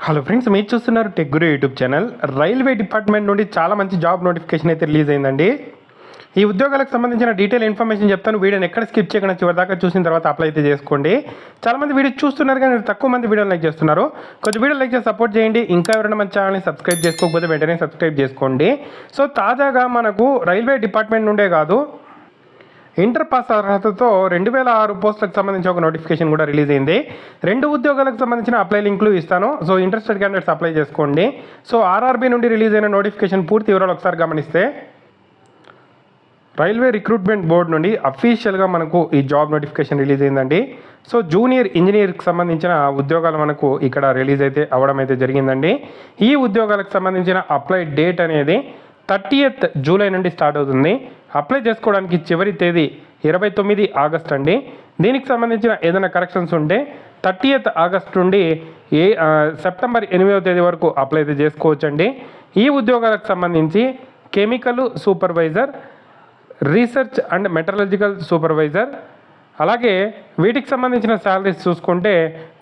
Hello friends, మీరు చూస్తున్నారు tech గురు YouTube channel. Railway department నుండి చాలా మంచి జాబ్ నోటిఫికేషన్ అయితే రిలీజ్ అయిందండి. ఈ ఉద్యోగాలకు సంబంధించిన డీటెయిల్ ఇన్ఫర్మేషన్ చెప్తాను. వీడియోని ఎక్కడ స్కిప్ చేయకుండా చివరిదాకా చూసిన తర్వాత అప్లై అయితే చేసుకోండి. చాలామంది వీడియో చూస్తున్నారు కానీ తక్కువ మంది వీడియోని లైక్ చేస్తున్నారు. కొంచెం వీడియో లైక్ చేసి సపోర్ట్ చేయండి. ఇంకా ఎవరైనా మన ఛానల్ని సబ్స్క్రైబ్ చేసుకోకపోతే వెంటనే సబ్స్క్రైబ్ చేసుకోండి. సో తాజాగా మనకు రైల్వే డిపార్ట్మెంట్ నుండే కాదు, ఇంటర్ పాస్ అర్హతతో 2006 పోస్టులకు సంబంధించి ఒక నోటిఫికేషన్ కూడా రిలీజ్ అయింది. 2 ఉద్యోగాలకు సంబంధించిన అప్లై లింకులు ఇస్తాను. సో ఇంట్రెస్టెడ్ క్యాండిడేట్స్ అప్లై చేసుకోండి. సో ఆర్ఆర్బీ నుండి రిలీజ్ అయిన నోటిఫికేషన్ పూర్తి వివరాలు ఒకసారి గమనిస్తే, రైల్వే రిక్రూట్మెంట్ బోర్డు నుండి అఫీషియల్గా మనకు ఈ జాబ్ నోటిఫికేషన్ రిలీజ్ అయిందండి. సో జూనియర్ ఇంజనీర్కి సంబంధించిన ఉద్యోగాలు మనకు ఇక్కడ రిలీజ్ అయితే అవ్వడం అయితే జరిగిందండి. ఈ ఉద్యోగాలకు సంబంధించిన అప్లై డేట్ అనేది 30th జూలై నుండి స్టార్ట్ అవుతుంది. అప్లై చేసుకోవడానికి చివరి తేదీ 29 ఆగస్ట్ అండి. దీనికి సంబంధించిన ఏదైనా కరెక్షన్స్ ఉంటే 30th ఆగస్ట్ నుండి సెప్టెంబర్ 8వ తేదీ వరకు అప్లై అయితే చేసుకోవచ్చండి. ఈ ఉద్యోగాలకు సంబంధించి chemical supervisor, research and metallurgical supervisor, అలాగే వీటికి సంబంధించిన శాలరీస్ చూసుకుంటే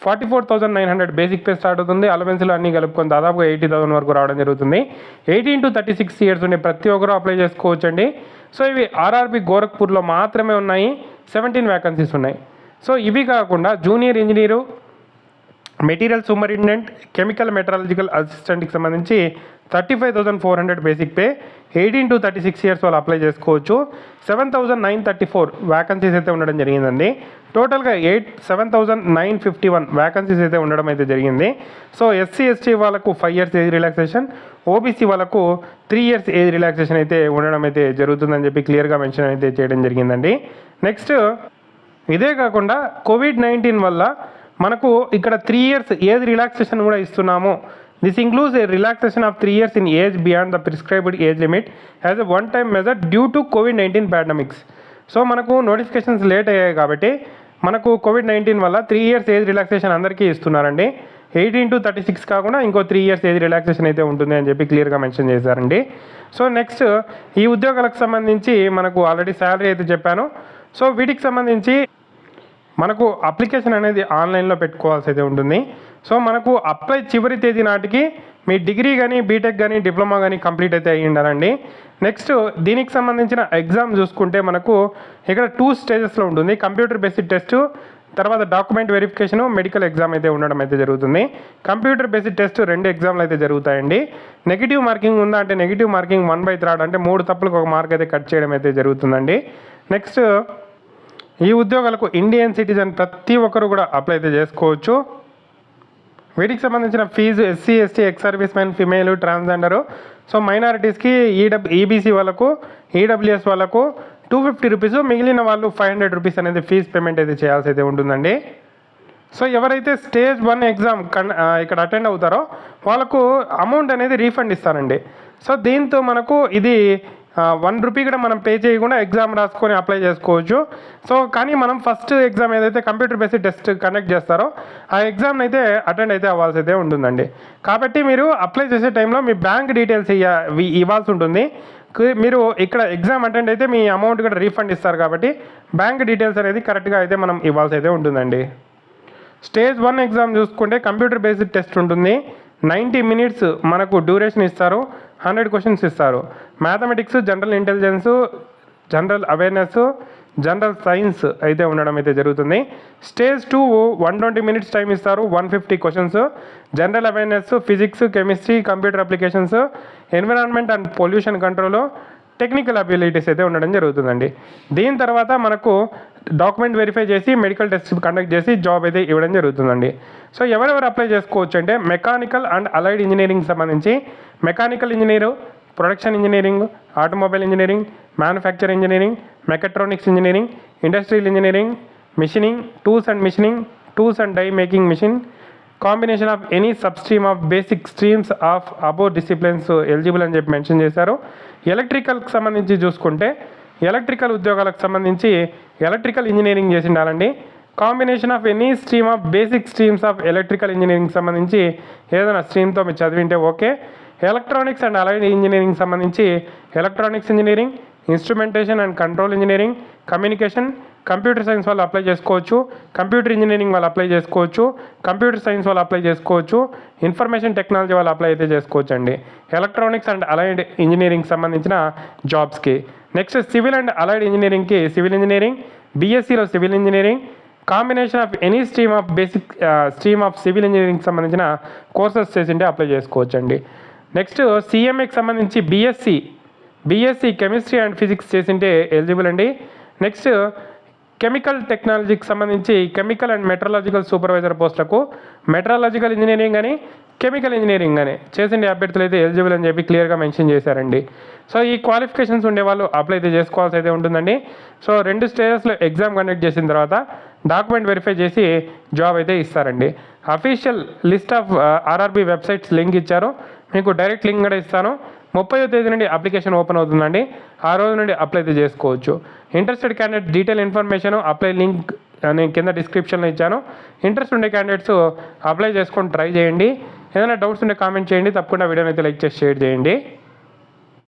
44,900 బేసిక్ పే స్టార్ట్ అవుతుంది. అలవెన్స్లు అన్నీ కలుపుకొని దాదాపుగా 80,000 వరకు రావడం జరుగుతుంది. 18 to 36 ఇయర్స్ ఉండే ప్రతి ఒక్కరూ అప్లై చేసుకోవచ్చండి. సో ఇవి ఆర్ఆర్బీ గోరఖ్పూర్లో మాత్రమే ఉన్నాయి. 17 వ్యాకన్సీస్ ఉన్నాయి. సో ఇవి కాకుండా junior engineer, material superintendent, chemical metallurgical అసిస్టెంట్కి సంబంధించి 35,400 బేసిక్ పే, 18 to 36 ఇయర్స్ వాళ్ళు అప్లై చేసుకోవచ్చు. 7,934 వ్యాకన్సీస్ అయితే ఉండడం జరిగిందండి. టోటల్గా 7,951 వ్యాకన్సీస్ అయితే ఉండడం అయితే జరిగింది. సో ఎస్సీ ఎస్టీ వాళ్ళకు 5 years ఏజ్ రిలాక్సేషన్, ఓబీసీ వాళ్ళకు 3 years ఏజ్ రిలాక్సేషన్ అయితే ఉండడం అయితే జరుగుతుందని చెప్పి క్లియర్గా మెన్షన్ అయితే చేయడం జరిగిందండి. నెక్స్ట్, ఇదే కాకుండా కోవిడ్-19 వల్ల మనకు ఇక్కడ 3 years ఏజ్ రిలాక్సేషన్ కూడా ఇస్తున్నాము. This includes a relaxation of 3 years in age beyond the prescribed age limit as a one time measure due to COVID-19 pandemics. So మనకు నోటిఫికేషన్స్ లేట్ అయ్యాయి కాబట్టి మనకు కోవిడ్-19 వల్ల 3 years ఏజ్ రిలాక్సేషన్ అందరికీ ఇస్తున్నారండి. 18 to 36 కాకుండా ఇంకో 3 years ఏజ్ రిలాక్సేషన్ అయితే ఉంటుంది అని చెప్పి క్లియర్గా మెన్షన్ చేశారండి. సో నెక్స్ట్, ఈ ఉద్యోగాలకు సంబంధించి మనకు ఆల్రెడీ శాలరీ అయితే చెప్పాను. సో వీటికి సంబంధించి మనకు అప్లికేషన్ అనేది ఆన్లైన్లో పెట్టుకోవాల్సి అయితే ఉంటుంది. సో మనకు అప్లై చివరి తేదీ నాటికి మీ డిగ్రీ కానీ, బీటెక్ కానీ, డిప్లొమా కానీ కంప్లీట్ అయితే అయ్యి ఉండాలండి. నెక్స్ట్, దీనికి సంబంధించిన ఎగ్జామ్ చూసుకుంటే మనకు ఇక్కడ 2 స్టేజెస్లో ఉంటుంది. కంప్యూటర్ బేస్డ్ టెస్ట్, తర్వాత డాక్యుమెంట్ వెరిఫికేషను, మెడికల్ ఎగ్జామ్ అయితే ఉండడం అయితే జరుగుతుంది. కంప్యూటర్ బేస్డ్ టెస్ట్ 2 ఎగ్జామ్లు అయితే జరుగుతాయండి. నెగిటివ్ మార్కింగ్ ఉందా అంటే నెగిటివ్ మార్కింగ్ 1/3 అంటే 3 తప్పులకు 1 మార్క్ అయితే కట్ చేయడం అయితే జరుగుతుందండి. నెక్స్ట్, ఈ ఉద్యోగాలకు ఇండియన్ సిటిజన్ ప్రతి ఒక్కరు కూడా అప్లై అయితే చేసుకోవచ్చు. వీటికి సంబంధించిన fee SC ST, ex servicemen, female, transgender, so మైనారిటీస్కి ఈబీసీ వాళ్ళకు, ఈడబ్ల్యూఎస్ వాళ్ళకు 250 రూపీస్, మిగిలిన వాళ్ళు 500 రూపీస్ అనేది ఫీజు పేమెంట్ అయితే చేయాల్సి అయితే ఉంటుందండి. సో ఎవరైతే స్టేజ్ 1 ఎగ్జామ్ ఇక్కడ అటెండ్ అవుతారో వాళ్ళకు అమౌంట్ అనేది రీఫండ్ ఇస్తారండి. సో దీంతో మనకు ఇది 1 రూపీ కూడా మనం పే చేయకుండా ఎగ్జామ్ రాసుకొని అప్లై చేసుకోవచ్చు. సో కానీ మనం ఫస్ట్ ఎగ్జామ్ ఏదైతే కంప్యూటర్ బేస్డ్ టెస్ట్ కండక్ట్ చేస్తారో ఆ ఎగ్జామ్ని అయితే అటెండ్ అయితే అవ్వాల్సి అయితే ఉంటుందండి. కాబట్టి మీరు అప్లై చేసే టైంలో మీ బ్యాంక్ డీటెయిల్స్ ఇవ్వాల్సి ఉంటుంది. మీరు ఇక్కడ ఎగ్జామ్ అటెండ్ అయితే మీ అమౌంట్ కూడా రీఫండ్ ఇస్తారు కాబట్టి బ్యాంక్ డీటెయిల్స్ అనేది కరెక్ట్గా అయితే మనం ఇవ్వాల్సి అయితే ఉంటుందండి. స్టేజ్ 1 ఎగ్జామ్ చూసుకుంటే కంప్యూటర్ బేస్డ్ టెస్ట్ ఉంటుంది. 90 minutes మనకు డ్యూరేషన్ ఇస్తారు. 100 questions ఇస్తారు. Mathematics, general intelligence, general awareness, general science అయితే ఉండడం అయితే జరుగుతుంది. స్టేజ్ 2 120 minutes టైం ఇస్తారు. 150 questions. General awareness, physics, chemistry, computer applications, environment and pollution control, technical abilities అయితే ఉండడం జరుగుతుందండి. దీని తర్వాత మనకు డాక్యుమెంట్ వెరిఫై చేసి మెడికల్ టెస్ట్ కండక్ట్ చేసి జాబ్ అయితే ఇవ్వడం జరుగుతుందండి. సో ఎవరెవరు అప్లై చేసుకోవచ్చు అంటే మెకానికల్ అండ్ అలైడ్ ఇంజనీరింగ్ సంబంధించి mechanical engineer, production engineering, automobile engineering, manufacture engineering, mechatronics engineering, industrial engineering, machining, tools and die making machine, combination of any substream of basic streams of above disciplines eligible అని చెప్పి mention చేశారు. ఎలక్ట్రికల్కి సంబంధించి చూసుకుంటే electrical ఉద్యోగాలకు సంబంధించి electrical engineering చేసి ఉండాలండి. Combination of any stream of basic streams of electrical engineering సంబంధించి ఏదైనా స్ట్రీమ్తో మీరు చదివింటే okay. Electronics and allied engineering సంబంధించి electronics engineering, instrumentation and control engineering, communication, computer science వాళ్ళు అప్లై చేసుకోవచ్చు, కంప్యూటర్ ఇంజనీరింగ్ వాళ్ళు అప్లై చేసుకోవచ్చు, కంప్యూటర్ సైన్స్ వాళ్ళు అప్లై చేసుకోవచ్చు, ఇన్ఫర్మేషన్ టెక్నాలజీ వాళ్ళు అప్లై అయితే చేసుకోవచ్చు అండి. ఎలక్ట్రానిక్స్ అండ్ అలైడ్ ఇంజనీరింగ్ సంబంధించిన జాబ్స్కి. నెక్స్ట్ సివిల్ అండ్ అలైడ్ ఇంజనీరింగ్కి సివిల్ ఇంజనీరింగ్, బీఎస్సీలో civil engineering, combination of any stream of civil engineering సంబంధించిన కోర్సెస్ చేసింటే అప్లై చేసుకోవచ్చు అండి. నెక్స్ట్ సిఎంఏకి సంబంధించి బీఎస్సీ కెమిస్ట్రీ అండ్ ఫిజిక్స్ చేసింటే ఎలిజిబుల్ అండి. నెక్స్ట్ కెమికల్ టెక్నాలజీకి సంబంధించి కెమికల్ అండ్ మెట్రలాజికల్ సూపర్వైజర్ పోస్టులకు మెట్రలాజికల్ ఇంజనీరింగ్ కానీ కెమికల్ ఇంజనీరింగ్ కానీ చేసిండే అభ్యర్థులు అయితే ఎలిజిబుల్ అని చెప్పి క్లియర్గా మెన్షన్ చేశారండి. సో ఈ క్వాలిఫికేషన్స్ ఉండేవాళ్ళు అప్లై అయితే చేసుకోవాల్సి అయితే ఉంటుందండి. సో 2 స్టేజెస్లో ఎగ్జామ్ కండక్ట్ చేసిన తర్వాత డాక్యుమెంట్ వెరిఫై చేసి జాబ్ అయితే ఇస్తారండి. Official list of RRB websites link ఇచ్చారు, మీకు డైరెక్ట్ లింక్ కూడా ఇస్తాను. 30వ తేదీ నుండి అప్లికేషన్ ఓపెన్ అవుతుందండి. ఆ రోజు నుండి అప్లై అయితే చేసుకోవచ్చు. Interested candidate detail information apply link నేను కింద డిస్క్రిప్షన్లో ఇచ్చాను. ఇంట్రెస్ట్ ఉండే క్యాండిడేట్స్ అప్లై చేసుకొని ట్రై చేయండి. ఏదైనా డౌట్స్ ఉంటే కామెంట్ చేయండి. తప్పకుండా వీడియోని అయితే లైక్ చేసి షేర్ చేయండి.